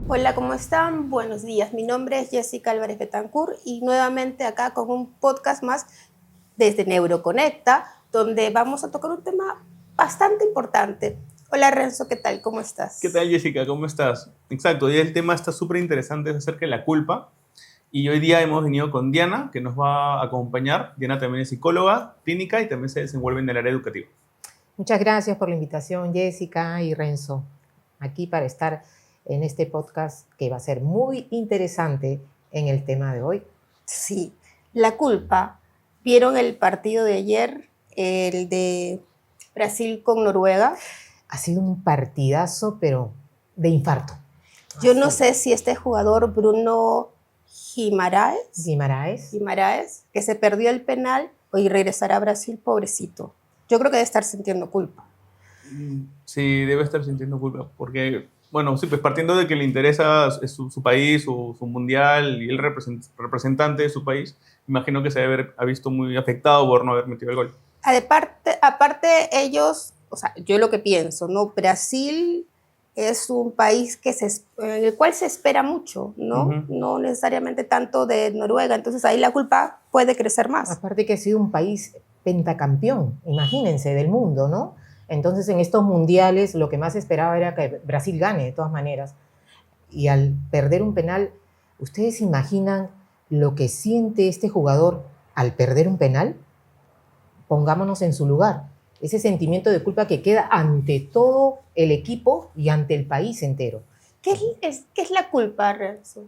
Hola, ¿cómo están? Buenos días. Mi nombre es Jessica Álvarez Betancourt y nuevamente acá con un podcast más desde Neuroconecta, donde vamos a tocar un tema bastante importante. Hola Renzo, ¿qué tal? ¿Cómo ¿Qué estás? tal, Jessica? ¿Cómo estás? Exacto, hoy el tema está súper interesante, es acerca de la culpa. Y hoy día hemos venido con Diana, que nos va a acompañar. Diana también es psicóloga clínica y también se desenvuelve en el área educativa. Muchas gracias por la invitación, Jessica y Renzo, aquí para estar en este podcast que va a ser muy interesante en el tema de hoy. Sí, la culpa. ¿Vieron el partido de ayer, el de Brasil con Noruega? Ha sido un partidazo, pero de infarto. Yo no sé si este jugador Bruno Guimaraes. Que se perdió el penal y regresará a Brasil, pobrecito. Yo creo que debe estar sintiendo culpa. Sí, debe estar sintiendo culpa, porque, bueno, sí, pues partiendo de que le interesa su país, su mundial y el representante de su país, imagino que ha visto muy afectado por no haber metido el gol. Aparte ellos, o sea, yo lo que pienso, ¿no? Brasil es un país en el cual se espera mucho, ¿no? No necesariamente tanto de Noruega, entonces ahí la culpa puede crecer más. Aparte que ha sido un país pentacampeón, imagínense, del mundo, ¿no? Entonces en estos mundiales lo que más esperaba era que Brasil gane de todas maneras. Y al perder un penal, ¿ustedes imaginan lo que siente este jugador al perder un penal? Pongámonos en su lugar. Ese sentimiento de culpa que queda ante todo el equipo y ante el país entero. ¿Qué es la culpa, Renzo?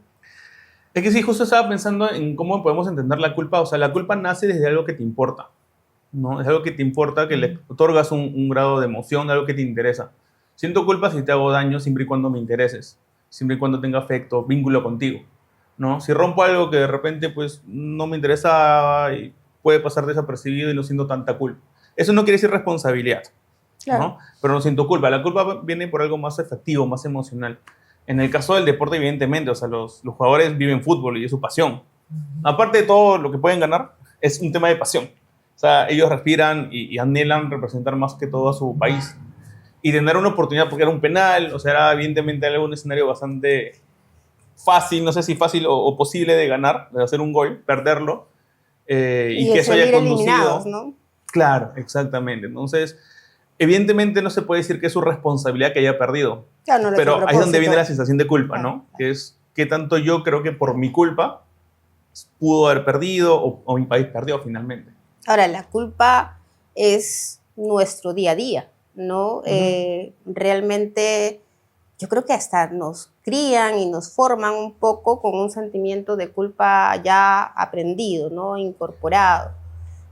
Es que sí, justo estaba pensando en cómo podemos entender la culpa. O sea, la culpa nace desde algo que te importa, ¿no? Es algo que te importa, que le otorgas un grado de emoción, algo que te interesa. Siento culpa si te hago daño siempre y cuando me intereses, siempre y cuando tenga afecto, vínculo contigo, ¿no? Si rompo algo que de repente pues no me interesa y puede pasar desapercibido y no siento tanta culpa. Eso no quiere decir responsabilidad, Claro. ¿no? Pero no siento culpa. La culpa viene por algo más efectivo, más emocional. En el caso del deporte, evidentemente, o sea, los jugadores viven fútbol y es su pasión. Aparte de todo lo que pueden ganar, es un tema de pasión. O sea, ellos respiran y anhelan representar más que todo a su país. Y tener una oportunidad, porque era un penal, o sea, era evidentemente un escenario bastante fácil, no sé si fácil o posible de ganar, de hacer un gol, perderlo, y que eso haya salir eliminados, conducido. ¿no? Claro, exactamente. Entonces, evidentemente no se puede decir que es su responsabilidad que haya perdido, Claro, no lo hizo a pero ahí es donde viene propósito. la sensación de culpa, Claro, ¿no? Que es que tanto yo creo que por mi culpa pudo haber perdido o mi país perdió finalmente. Ahora, la culpa es nuestro día a día, ¿no? Realmente yo creo que hasta nos crían y nos forman un poco con un sentimiento de culpa ya aprendido, ¿no? Incorporado.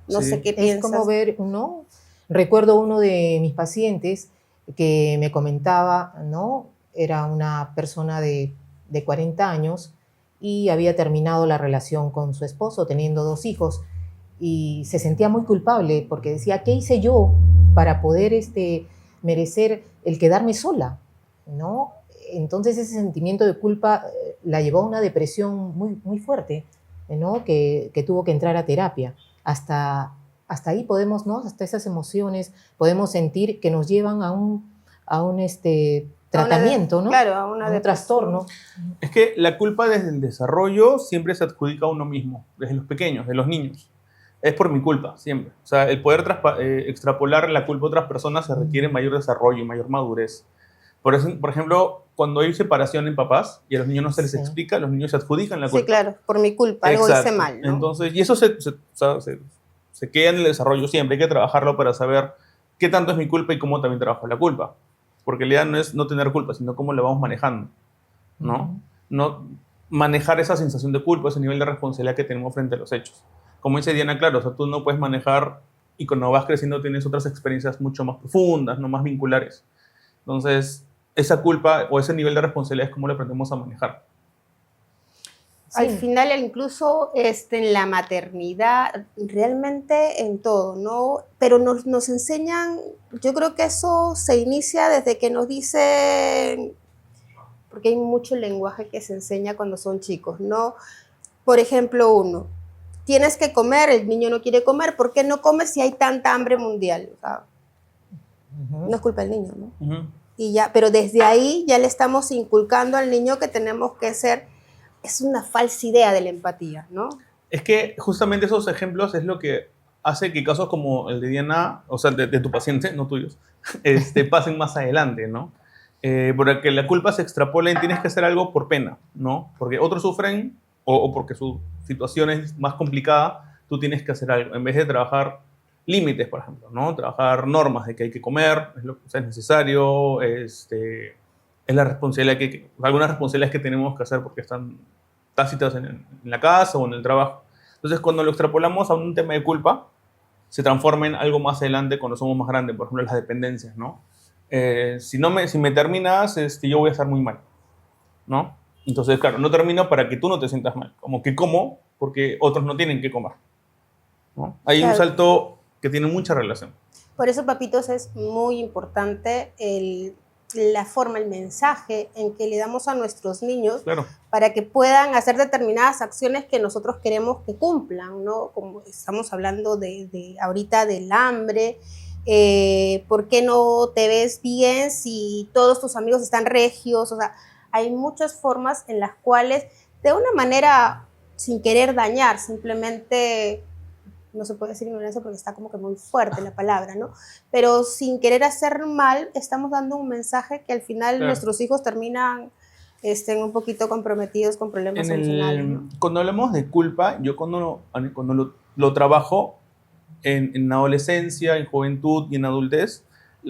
No sé Sí. qué Es como piensas. ver, ¿no? Recuerdo uno de mis pacientes que me comentaba, ¿no? Era una persona de 40 años y había terminado la relación con su esposo, teniendo 2 hijos, y se sentía muy culpable porque decía, ¿qué hice yo para poder merecer el quedarme sola? ¿No? Entonces ese sentimiento de culpa la llevó a una depresión muy, muy fuerte, ¿no? Que tuvo que entrar a terapia. Hasta ahí podemos, ¿no? Hasta esas emociones podemos sentir que nos llevan a un tratamiento, ¿no? Claro, a A una un depresión. trastorno. Es que la culpa desde el desarrollo siempre se adjudica a uno mismo, desde los pequeños, de los niños. Es por mi culpa, siempre. O sea, el poder extrapolar la culpa a otras personas se requiere mayor desarrollo y mayor madurez. Por ejemplo, cuando hay separación en papás y a los niños no se les Sí. explica, los niños se adjudican la Sí, culpa. claro, por mi culpa, algo hice Exacto. mal, ¿no? Entonces, y eso o sea, se queda en el desarrollo siempre. Hay que trabajarlo para saber qué tanto es mi culpa y cómo también trabajo la culpa. Porque la idea no es no tener culpa, sino cómo la vamos manejando, ¿no? No manejar esa sensación de culpa, ese nivel de responsabilidad que tenemos frente a los hechos. Como dice Diana, claro, o sea, tú no puedes manejar y cuando vas creciendo tienes otras experiencias mucho más profundas, no más vinculares. Entonces, esa culpa o ese nivel de responsabilidad es cómo lo aprendemos a manejar. Al Sí. final, incluso en la maternidad, realmente en todo, ¿no? Pero nos enseñan, yo creo que eso se inicia desde que nos dicen, porque hay mucho lenguaje que se enseña cuando son chicos, ¿no? Por ejemplo, tienes que comer, el niño no quiere comer, ¿por qué no comes si hay tanta hambre mundial? O sea, no es culpa del niño, ¿no? Y ya, pero desde ahí ya le estamos inculcando al niño que tenemos que ser, es una falsa idea de la empatía, ¿no? Es que justamente esos ejemplos es lo que hace que casos como el de Diana, o sea, de tu paciente, no tuyos, pasen más adelante, ¿no? Porque la culpa se extrapola y tienes que hacer algo por pena, ¿no? Porque otros sufren o porque su situación es más complicada, tú tienes que hacer algo. En vez de trabajar límites, por ejemplo, ¿no? Trabajar normas de que hay que comer, es lo que sea necesario, es la responsabilidad algunas responsabilidades que tenemos que hacer porque están tácitas en la casa o en el trabajo. Entonces, cuando lo extrapolamos a un tema de culpa, se transforma en algo más adelante cuando somos más grandes, por ejemplo, las dependencias, ¿no? Si me terminas, yo voy a estar muy mal, ¿no? Entonces, claro, no termino para que tú no te sientas mal. Como que como porque otros no tienen que comer, ¿no? Hay un Claro. salto que tiene mucha relación. Por eso, papitos, es muy importante la forma, el mensaje en que le damos a nuestros niños Claro. para que puedan hacer determinadas acciones que nosotros queremos que cumplan, ¿no? Como estamos hablando ahorita del hambre, ¿por qué no te ves bien si todos tus amigos están regios? O sea, hay muchas formas en las cuales, de una manera sin querer dañar, simplemente, no se puede decir ignorancia porque está como que muy fuerte la palabra, ¿no? Pero sin querer hacer mal, estamos dando un mensaje que al final Claro. nuestros hijos terminan un poquito comprometidos con problemas emocionales, ¿no? Cuando hablamos de culpa, yo cuando lo trabajo en adolescencia, en juventud y en adultez,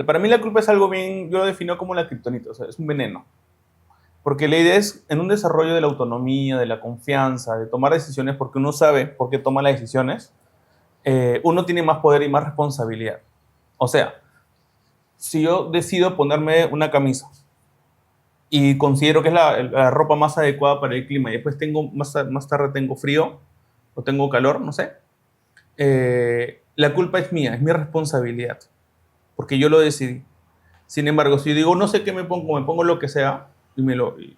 para mí la culpa es algo bien, yo lo defino como la kriptonita, o sea, es un veneno. Porque la idea es en un desarrollo de la autonomía, de la confianza, de tomar decisiones porque uno sabe por qué toma las decisiones, uno tiene más poder y más responsabilidad. O sea, si yo decido ponerme una camisa y considero que es la ropa más adecuada para el clima y después más tarde tengo frío o tengo calor, no sé, la culpa es mía, es mi responsabilidad, porque yo lo decidí. Sin embargo, si yo digo, no sé qué me pongo lo que sea, y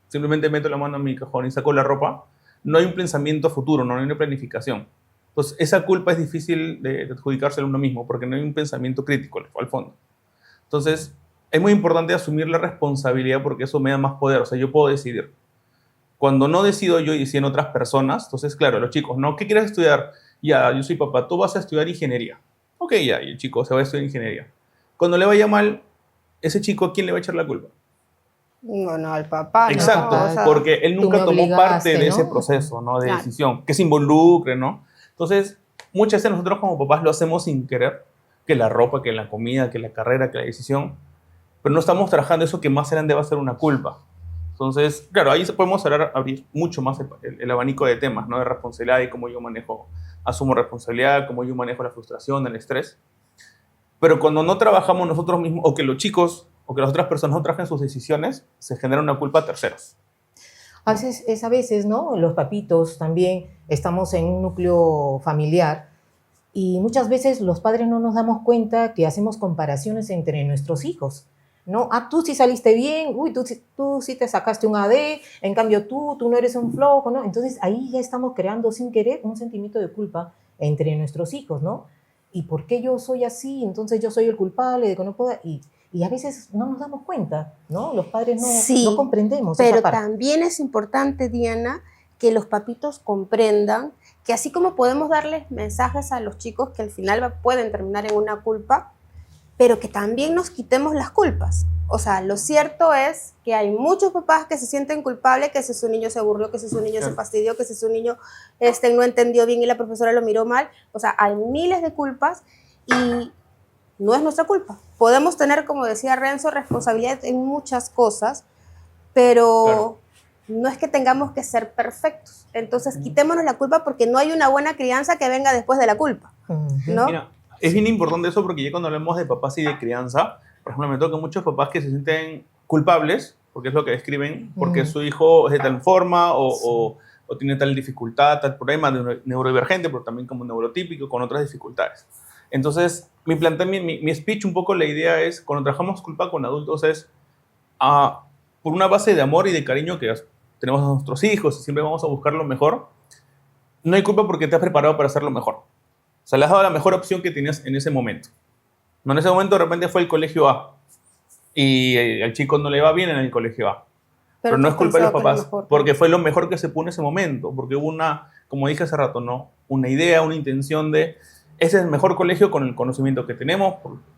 simplemente meto la mano en mi cajón y saco la ropa, no hay un pensamiento futuro, no hay una planificación. Entonces, esa culpa es difícil de adjudicársela a uno mismo, porque no hay un pensamiento crítico al fondo. Entonces, es muy importante asumir la responsabilidad porque eso me da más poder, o sea, yo puedo decidir. Cuando no decido yo y deciden otras personas, entonces, claro, los chicos, ¿no? ¿Qué quieres estudiar? Ya, yo soy papá, tú vas a estudiar ingeniería. Ok, ya, y el chico se va a estudiar ingeniería. Cuando le vaya mal, ese chico, ¿a quién le va a echar la culpa? Bueno, al papá, ¿no? Exacto, O sea, porque él tú me nunca tomó parte obligaste, de ese ¿no? proceso, ¿no? De Claro. decisión, que se involucre, ¿no? Entonces, muchas veces nosotros como papás lo hacemos sin querer, que la ropa, que la comida, que la carrera, que la decisión, pero no estamos trabajando eso que más grande va a ser una culpa. Entonces, claro, ahí podemos abrir mucho más el abanico de temas, ¿no? De responsabilidad y cómo yo asumo responsabilidad, cómo yo manejo la frustración, el estrés. Pero cuando no trabajamos nosotros mismos, o que los chicos, o que las otras personas no trabajen sus decisiones, se genera una culpa a terceros. A veces, ¿no? Los papitos también estamos en un núcleo familiar y muchas veces los padres no nos damos cuenta que hacemos comparaciones entre nuestros hijos, ¿no? Ah, tú sí saliste bien, uy, tú sí te sacaste un AD, en cambio tú no eres un flojo, ¿no? Entonces ahí ya estamos creando sin querer un sentimiento de culpa entre nuestros hijos, ¿no? ¿Y por qué yo soy así? Entonces yo soy el culpable de que no pueda... Y a veces no nos damos cuenta, ¿no? Los padres sí, no comprendemos pero esa parte. también es importante, Diana, que los papitos comprendan que así como podemos darles mensajes a los chicos que al final pueden terminar en una culpa, pero que también nos quitemos las culpas. O sea, lo cierto es que hay muchos papás que se sienten culpables, que si su niño se aburrió, que si su niño se fastidió, que si su niño no entendió bien y la profesora lo miró mal. O sea, hay miles de culpas y no es nuestra culpa. Podemos tener, como decía Renzo, responsabilidad en muchas cosas, pero claro, no es que tengamos que ser perfectos. Entonces, quitémonos la culpa porque no hay una buena crianza que venga después de la culpa, ¿no? Mira, es bien importante eso porque ya cuando hablamos de papás y de crianza, por ejemplo, me toca muchos papás que se sienten culpables, porque es lo que describen, porque su hijo es de tal forma o tiene tal dificultad, tal problema de neurodivergente, pero también como neurotípico, con otras dificultades. Entonces, mi speech, un poco la idea es, cuando trabajamos culpa con adultos, es por una base de amor y de cariño que tenemos a nuestros hijos y siempre vamos a buscar lo mejor. No hay culpa porque te has preparado para hacer lo mejor. O sea, le has dado la mejor opción que tenías en ese momento. No, en ese momento de repente fue el colegio A. y al chico no le va bien en el colegio A. Pero no tú es culpa de los pensabas que era papás, mejor. porque fue lo mejor que se pudo en ese momento, porque hubo una, como dije hace rato, ¿no? Una idea, una intención de, ese es el mejor colegio con el conocimiento que tenemos,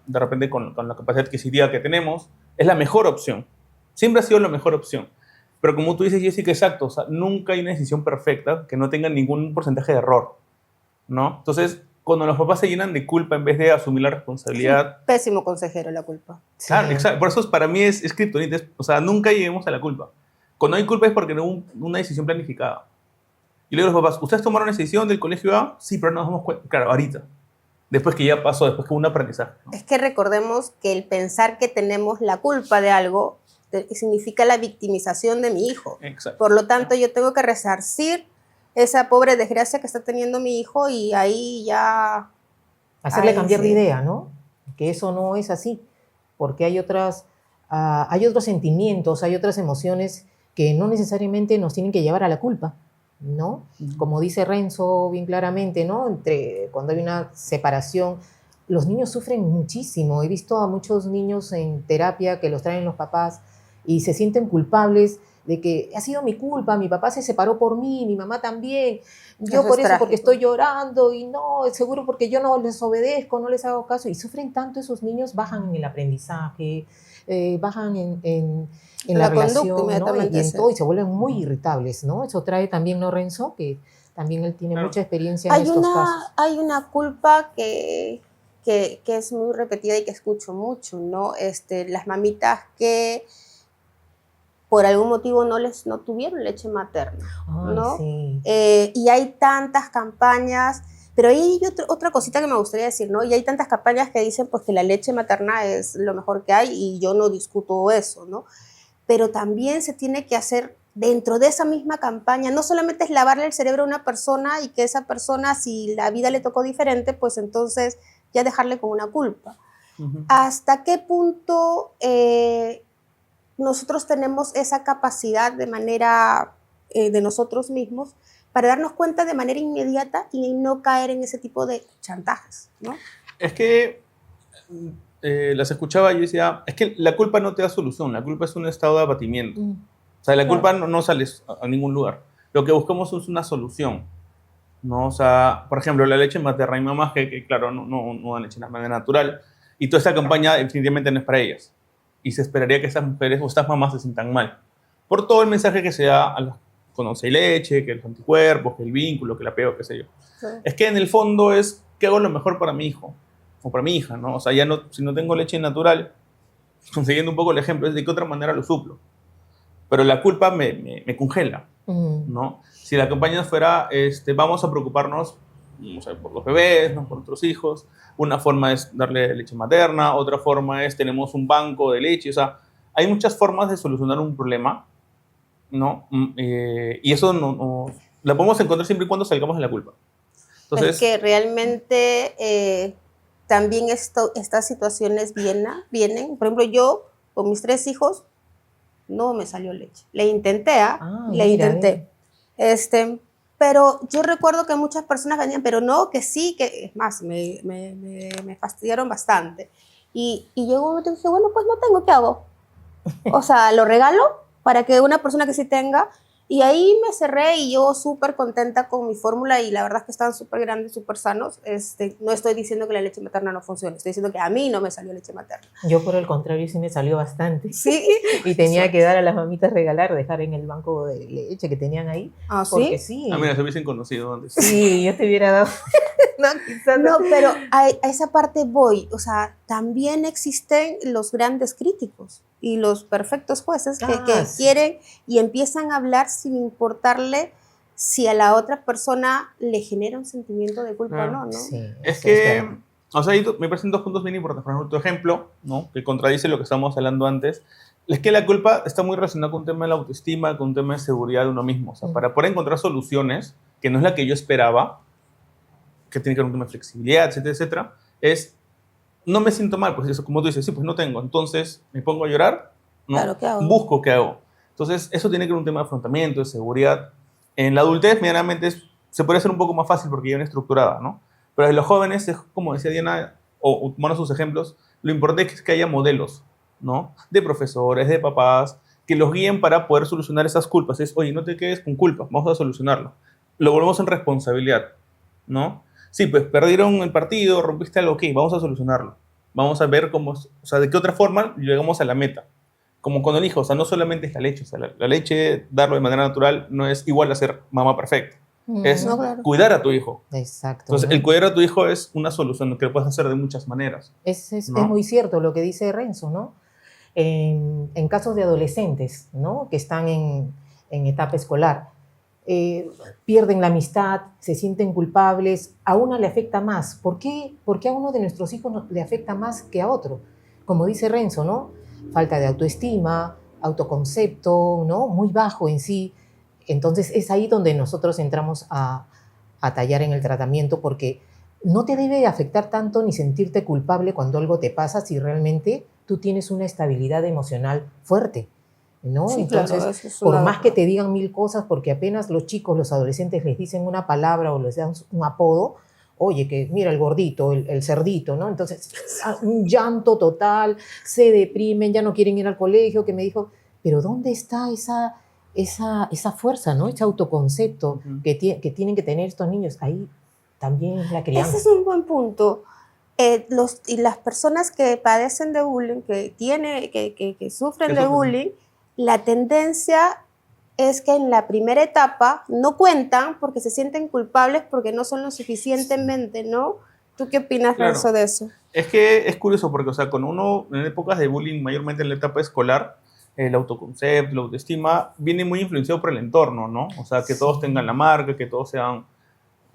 de repente con la capacidad adquisitiva que tenemos, es la mejor opción. Siempre ha sido la mejor opción. Pero como tú dices, Jessica, exacto, o sea, nunca hay una decisión perfecta que no tenga ningún porcentaje de error, ¿no? Entonces, cuando los papás se llenan de culpa en vez de asumir la responsabilidad, Pésimo consejero la culpa. claro, Sí. exacto. Por eso para mí es kriptonita. O sea, nunca lleguemos a la culpa. Cuando hay culpa es porque no hubo una decisión planificada. Y le digo a los papás, ¿ustedes tomaron una decisión del colegio A? Sí, pero no nos damos cuenta. Claro, ahorita. Después que ya pasó, después que hubo un aprendizaje, ¿no? Es que recordemos que el pensar que tenemos la culpa de algo significa la victimización de mi hijo. Exacto. Por lo tanto, yo tengo que resarcir esa pobre desgracia que está teniendo mi hijo y ahí ya... Hacerle Ay, cambiar de sí. idea, ¿no? Que eso no es así, porque hay otros sentimientos, hay otras emociones que no necesariamente nos tienen que llevar a la culpa, ¿no? Como dice Renzo bien claramente, ¿no? Cuando hay una separación, los niños sufren muchísimo. He visto a muchos niños en terapia que los traen los papás y se sienten culpables de que ha sido mi culpa, mi papá se separó por mí, mi mamá también, yo Eso por es eso, porque trágico. estoy llorando y no, seguro porque yo no les obedezco, no les hago caso, y sufren tanto esos niños, bajan en el aprendizaje, bajan en la La conducta relación, ¿no? inmediatamente, Y en sí. todo, y se vuelven muy irritables, ¿no? Eso trae también, ¿no, Renzo? Que también él tiene Claro. mucha experiencia en estos casos. Hay una culpa que es muy repetida y que escucho mucho, ¿no? Las mamitas que por algún motivo no tuvieron leche materna, Ay, ¿no? sí. Y hay tantas campañas, pero hay otra cosita que me gustaría decir, ¿no? Y hay tantas campañas que dicen pues que la leche materna es lo mejor que hay y yo no discuto eso, ¿no? Pero también se tiene que hacer dentro de esa misma campaña, no solamente es lavarle el cerebro a una persona y que esa persona, si la vida le tocó diferente, pues entonces ya dejarle con una culpa. Ujú. ¿Hasta qué punto nosotros tenemos esa capacidad de manera de nosotros mismos para darnos cuenta de manera inmediata y no caer en ese tipo de chantajes, ¿no? Es que las escuchaba y yo decía, es que la culpa no te da solución, la culpa es un estado de abatimiento. O sea, la culpa no sales a ningún lugar. Lo que buscamos es una solución, ¿no? O sea, por ejemplo, la leche materna. Hay mamás que claro, no dan leche de manera natural y toda esta campaña definitivamente no es para ellas. Y se esperaría que estas mujeres o estas mamás se sientan mal. Por todo el mensaje que se da a las conoce leche, que los anticuerpos, que el vínculo, que el apego, qué sé yo. Sí. Es que en el fondo es que hago lo mejor para mi hijo o para mi hija, ¿no? O sea, ya no, si no tengo leche natural, consiguiendo un poco el ejemplo, es de qué otra manera lo suplo. Pero la culpa me congela, ¿no? Si la campaña fuera, vamos a preocuparnos, o sea, por los bebés, ¿no? Por nuestros hijos, una forma es darle leche materna, otra forma es tenemos un banco de leche, o sea, hay muchas formas de solucionar un problema, ¿no? Y eso la podemos encontrar siempre y cuando salgamos de la culpa. Entonces, es que realmente también estas situaciones vienen, por ejemplo, yo con mis 3 hijos no me salió leche. Le intenté, le mira, intenté. Pero yo recuerdo que muchas personas venían, pero no, que sí, que es más, me fastidiaron bastante. Y llegó un momento y dije, bueno, pues no tengo, ¿qué hago? O sea, lo regalo para que una persona que sí tenga. Y ahí me cerré y yo súper contenta con mi fórmula y la verdad es que están súper grandes, súper sanos. No estoy diciendo que la leche materna no funcione, estoy diciendo que a mí no me salió leche materna. Yo por el contrario sí me salió bastante. Sí. Y tenía que dar a las mamitas regalar, dejar en el banco de leche que tenían ahí. ¿Ah, sí? Porque sí. mira, se hubiesen conocido antes. Sí, yo te hubiera dado. No, quizás No, pero a esa parte voy. O sea, también existen los grandes críticos y los perfectos jueces que sí. quieren y empiezan a hablar sin importarle si a la otra persona le genera un sentimiento de culpa o no, ¿no? Sí, Es eso que, verdad. o sea, me parecen 2 puntos bien importantes. Por ejemplo, tu ejemplo, ¿no? Que contradice lo que estábamos hablando antes, es que la culpa está muy relacionada con un tema de la autoestima, con un tema de seguridad de uno mismo. O sea, para poder encontrar soluciones, que no es la que yo esperaba, que tiene que ver con un tema de flexibilidad, etcétera, etcétera, no me siento mal, pues eso, como tú dices, sí, pues no tengo, entonces me pongo a llorar, ¿no? Claro, ¿qué hago? Busco qué hago. Entonces, eso tiene que ver con un tema de afrontamiento, de seguridad. En la adultez, medianamente, se puede hacer un poco más fácil porque ya viene estructurada, ¿no? Pero en los jóvenes, es como decía Diana, o tomando sus ejemplos, lo importante es que haya modelos, ¿no? De profesores, de papás, que los guíen para poder solucionar esas culpas. Es, oye, no te quedes con culpa, vamos a solucionarlo. Lo volvemos en responsabilidad, ¿no? Sí, pues perdieron el partido, rompiste algo, ok, vamos a solucionarlo. Vamos a ver cómo, o sea, de qué otra forma llegamos a la meta. Como con el hijo, o sea, no solamente es la leche, o sea, la leche, darlo de manera natural, no es igual a ser mamá perfecta. Es No, claro. cuidar a tu hijo. Exacto. Entonces, ¿no? el cuidar a tu hijo es una solución que lo puedes hacer de muchas maneras. Es ¿no? muy cierto lo que dice Renzo, ¿no? En casos de adolescentes, ¿no? Que están en etapa escolar, pierden la amistad, se sienten culpables, a una le afecta más. ¿Por qué? Porque a uno de nuestros hijos le afecta más que a otro. Como dice Renzo, ¿no? Falta de autoestima, autoconcepto, ¿no? Muy bajo en sí. Entonces es ahí donde nosotros entramos a tallar en el tratamiento, porque no te debe afectar tanto ni sentirte culpable cuando algo te pasa si realmente tú tienes una estabilidad emocional fuerte, ¿no? Sí, Entonces, claro, eso es por una- más que te digan mil cosas, porque apenas los chicos, los adolescentes les dicen una palabra o les dan un apodo, oye, que mira el gordito, el cerdito, ¿no? Entonces, un llanto total, se deprimen, ya no quieren ir al colegio, que me dijo, pero ¿dónde está esa fuerza, ¿no? Ese autoconcepto Ujú. que tienen que tener estos niños? Ahí también es la Ese crianza. es un buen punto. Y las personas que padecen de bullying, que sufren Que de sufren. bullying, la tendencia es que en la primera etapa no cuentan porque se sienten culpables porque no son lo suficientemente, ¿no? ¿Tú qué opinas, Claro. Renzo, de eso? Es que es curioso porque, o sea, con uno, en épocas de bullying, mayormente en la etapa escolar, el autoconcepto, la autoestima, viene muy influenciado por el entorno, ¿no? O sea, que todos tengan la marca, que todos sean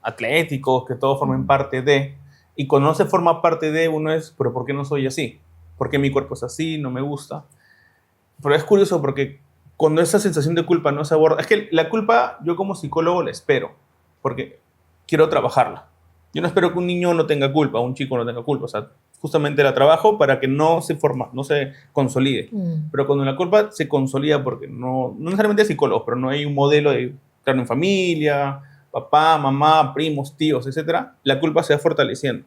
atléticos, que todos formen parte de. Y cuando no se forma parte de, uno es, pero ¿por qué no soy así? ¿Por qué mi cuerpo es así? No me gusta. Pero es curioso porque cuando esa sensación de culpa no se aborda, es que la culpa yo como psicólogo la espero, porque quiero trabajarla. Yo no espero que un niño no tenga culpa, un chico no tenga culpa, o sea, justamente la trabajo para que no se forma, no se consolide. Pero cuando la culpa se consolida porque no necesariamente psicólogos, pero no hay un modelo de estar en familia, papá, mamá, primos, tíos, etcétera, la culpa se va fortaleciendo.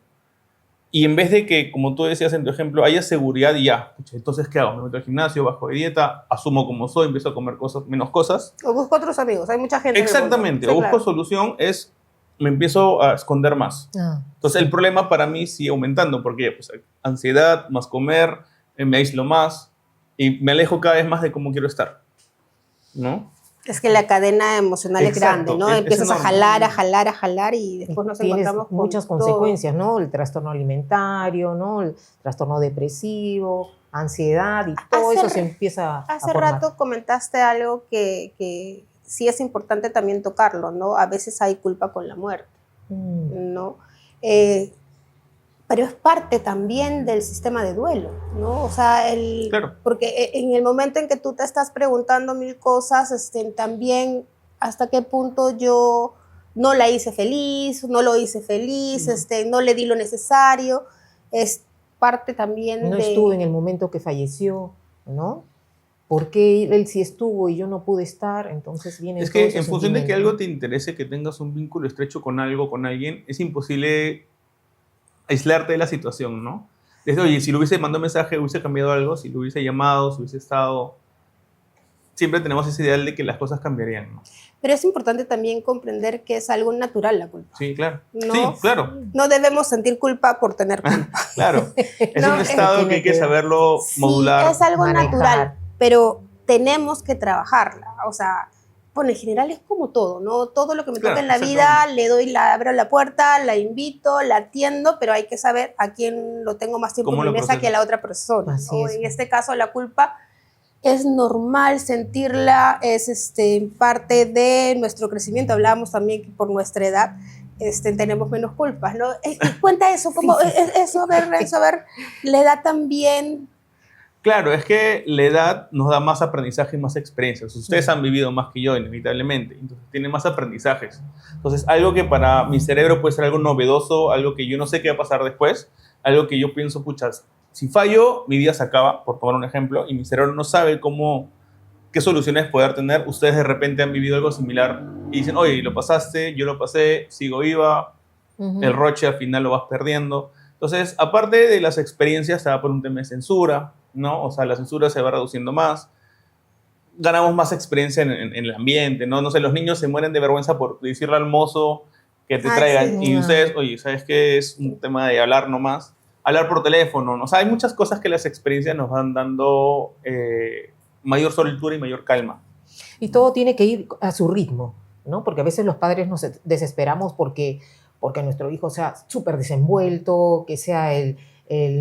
Y en vez de que, como tú decías en tu ejemplo, haya seguridad y ya, pucha, entonces, ¿qué hago? Me meto al gimnasio, bajo de dieta, asumo como soy, empiezo a comer cosas, menos cosas. O busco otros amigos, hay mucha gente. en el mundo. Exactamente, Sí, o busco claro. solución, es, me empiezo a esconder más. Entonces, el problema para mí sigue aumentando, porque pues, ansiedad, más comer, me aíslo más y me alejo cada vez más de cómo quiero estar, ¿no? Es que la cadena emocional es Exacto, grande, ¿no? es Empiezas a enorme. jalar, a jalar, a jalar y después nos Tienes encontramos con muchas todo. consecuencias, ¿no? El trastorno alimentario, ¿no? El trastorno depresivo, ansiedad y todo Hace eso se ra- empieza a Hace formar. rato comentaste algo que sí es importante también tocarlo, ¿no? A veces hay culpa con la muerte, ¿no? Pero es parte también del sistema de duelo, ¿no? O sea, Claro. porque en el momento en que tú te estás preguntando mil cosas, también hasta qué punto yo no la hice feliz, no lo hice feliz, no le di lo necesario, es parte también No de... estuvo en el momento que falleció, ¿no? ¿Por qué él sí estuvo y yo no pude estar? Entonces vienen Es todos que esos en función de que sentimientos, algo te interese, que tengas un vínculo estrecho con algo, con alguien, es imposible aislarte de la situación, ¿no? Desde, oye, si lo hubiese mandado un mensaje, hubiese cambiado algo, si lo hubiese llamado, si hubiese estado... Siempre tenemos ese ideal de que las cosas cambiarían, ¿no? Pero es importante también comprender que es algo natural la culpa. Sí, claro. No. Sí, claro, No debemos sentir culpa por tener culpa. claro. Es No, un estado tiene que hay que que- saberlo Sí, modular. es algo manejar. natural, pero tenemos que trabajarla. O sea, bueno, en general es como todo, ¿no? Todo lo que me Claro, toca en la vida, exactamente. le doy abro la puerta, la invito, la atiendo, pero hay que saber a quién lo tengo más tiempo ¿Cómo en mi lo mesa procesas? que a la otra persona, Así ¿no? es. En este caso, la culpa es normal sentirla, es parte de nuestro crecimiento. Hablábamos también que por nuestra edad tenemos menos culpas, ¿no? Cuenta eso, ¿cómo eso? A ver, Renzo, a ver, la edad también. Claro, es que la edad nos da más aprendizaje y más experiencias. Ustedes han vivido más que yo, inevitablemente. Entonces, tienen más aprendizajes. Entonces, algo que para mi cerebro puede ser algo novedoso, algo que yo no sé qué va a pasar después, algo que yo pienso, puchas, si fallo, mi vida se acaba, por poner un ejemplo, y mi cerebro no sabe qué soluciones poder tener. Ustedes de repente han vivido algo similar y dicen, oye, lo pasaste, yo lo pasé, sigo viva, Ujú. el roche al final lo vas perdiendo. Entonces, aparte de las experiencias, se va por un tema de censura, ¿no? O sea, la censura se va reduciendo más, ganamos más experiencia en el ambiente, ¿no? No sé, los niños se mueren de vergüenza por decirle al mozo que te Ah, traigan sí. y ustedes, oye, ¿sabes qué? Es un tema de hablar nomás, hablar por teléfono, ¿no? O sea, hay muchas cosas que las experiencias nos van dando mayor soltura y mayor calma. Y todo tiene que ir a su ritmo, ¿no? Porque a veces los padres nos desesperamos porque nuestro hijo sea súper desenvuelto, que sea el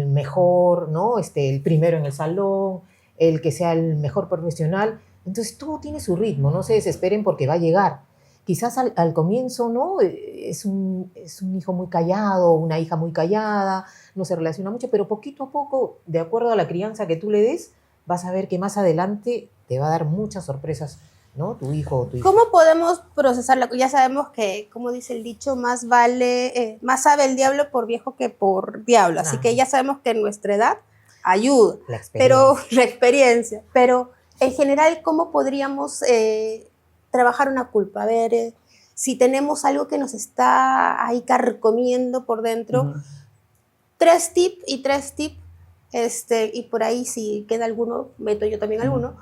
mejor, ¿no? El primero en el salón, el que sea el mejor profesional. Entonces todo tiene su ritmo, no se desesperen porque va a llegar. Quizás al comienzo, ¿no? Es un hijo muy callado, una hija muy callada, no se relaciona mucho, pero poquito a poco, de acuerdo a la crianza que tú le des, vas a ver que más adelante te va a dar muchas sorpresas, ¿no? Tu hijo o tu hija. ¿Cómo podemos procesarla? Ya sabemos que, como dice el dicho, más vale, más sabe el diablo por viejo que por diablo. Así que ya sabemos que en nuestra edad ayuda, pero la experiencia. Pero en general, ¿cómo podríamos trabajar una culpa? A ver, si tenemos algo que nos está ahí carcomiendo por dentro, 3 tips y 3 tips, y por ahí si queda alguno, meto yo también alguno,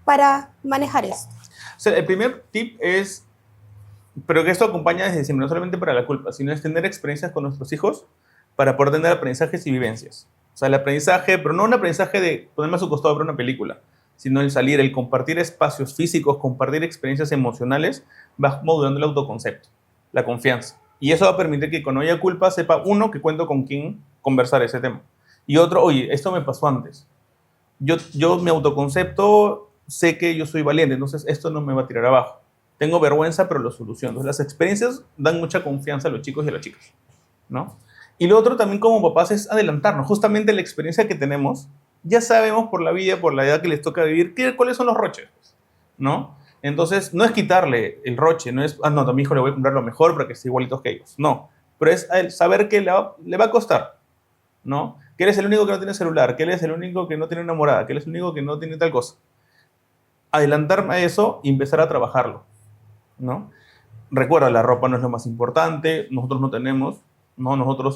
para manejar esto. O sea, el primer tip es, pero que esto acompaña desde siempre, no solamente para la culpa, sino es tener experiencias con nuestros hijos para poder tener aprendizajes y vivencias. O sea, el aprendizaje, pero no un aprendizaje de ponerme a su costado a ver una película, sino el salir, el compartir espacios físicos, compartir experiencias emocionales, va modulando el autoconcepto, la confianza. Y eso va a permitir que cuando haya culpa sepa, uno, que cuento con quién conversar ese tema. Y otro, oye, esto me pasó antes. Yo mi autoconcepto, sé que yo soy valiente, entonces esto no me va a tirar abajo. Tengo vergüenza, pero lo soluciono. Entonces, las experiencias dan mucha confianza a los chicos y a las chicas, ¿no? Y lo otro también como papás es adelantarnos. Justamente la experiencia que tenemos, ya sabemos por la vida, por la edad que les toca vivir, cuáles son los roches, ¿no? Entonces, no es quitarle el roche, no es, no, a mi hijo le voy a comprar lo mejor para que esté igualitos que ellos. No, pero es saber que le va a costar, ¿no? Que él es el único que no tiene celular, que él es el único que no tiene enamorada, que él es el único que no tiene tal cosa. Adelantarme a eso y empezar a trabajarlo, ¿no? Recuerda, la ropa no es lo más importante, nosotros no tenemos, ¿no? Nosotros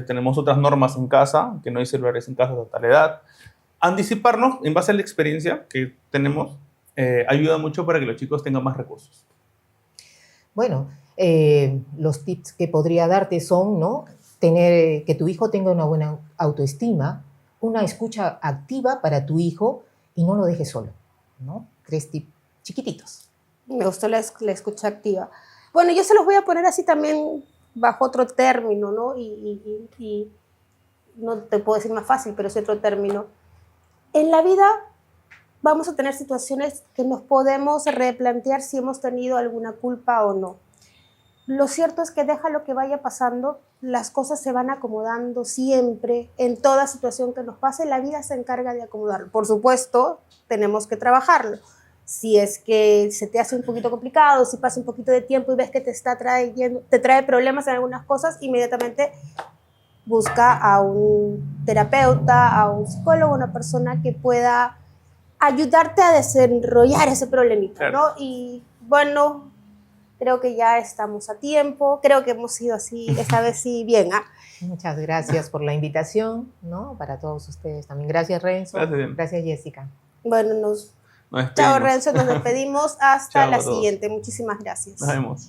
tenemos otras normas en casa, que no hay celulares en casa hasta tal edad. Anticiparnos en base a la experiencia que tenemos ayuda mucho para que los chicos tengan más recursos. Bueno, los tips que podría darte son, ¿no? Que tu hijo tenga una buena autoestima, una escucha activa para tu hijo y no lo dejes solo, ¿no? 3 tips chiquititos. Me gustó la escucha activa. Bueno, yo se los voy a poner así también bajo otro término, ¿no? Y no te puedo decir más fácil, pero es otro término. En la vida vamos a tener situaciones que nos podemos replantear si hemos tenido alguna culpa o no. Lo cierto es que deja lo que vaya pasando, las cosas se van acomodando siempre, en toda situación que nos pase, la vida se encarga de acomodarlo. Por supuesto, tenemos que trabajarlo. Si es que se te hace un poquito complicado, si pasa un poquito de tiempo y ves que te trae problemas en algunas cosas, inmediatamente busca a un terapeuta, a un psicólogo, una persona que pueda ayudarte a desarrollar ese problemita, ¿no? Y bueno, creo que ya estamos a tiempo, creo que hemos sido así, esta vez sí, bien. Muchas gracias por la invitación, ¿no? Para todos ustedes también. Gracias, Renzo. Gracias, Jessica. Bueno, chao, Renzo, nos despedimos hasta la siguiente. Muchísimas gracias. Nos vemos.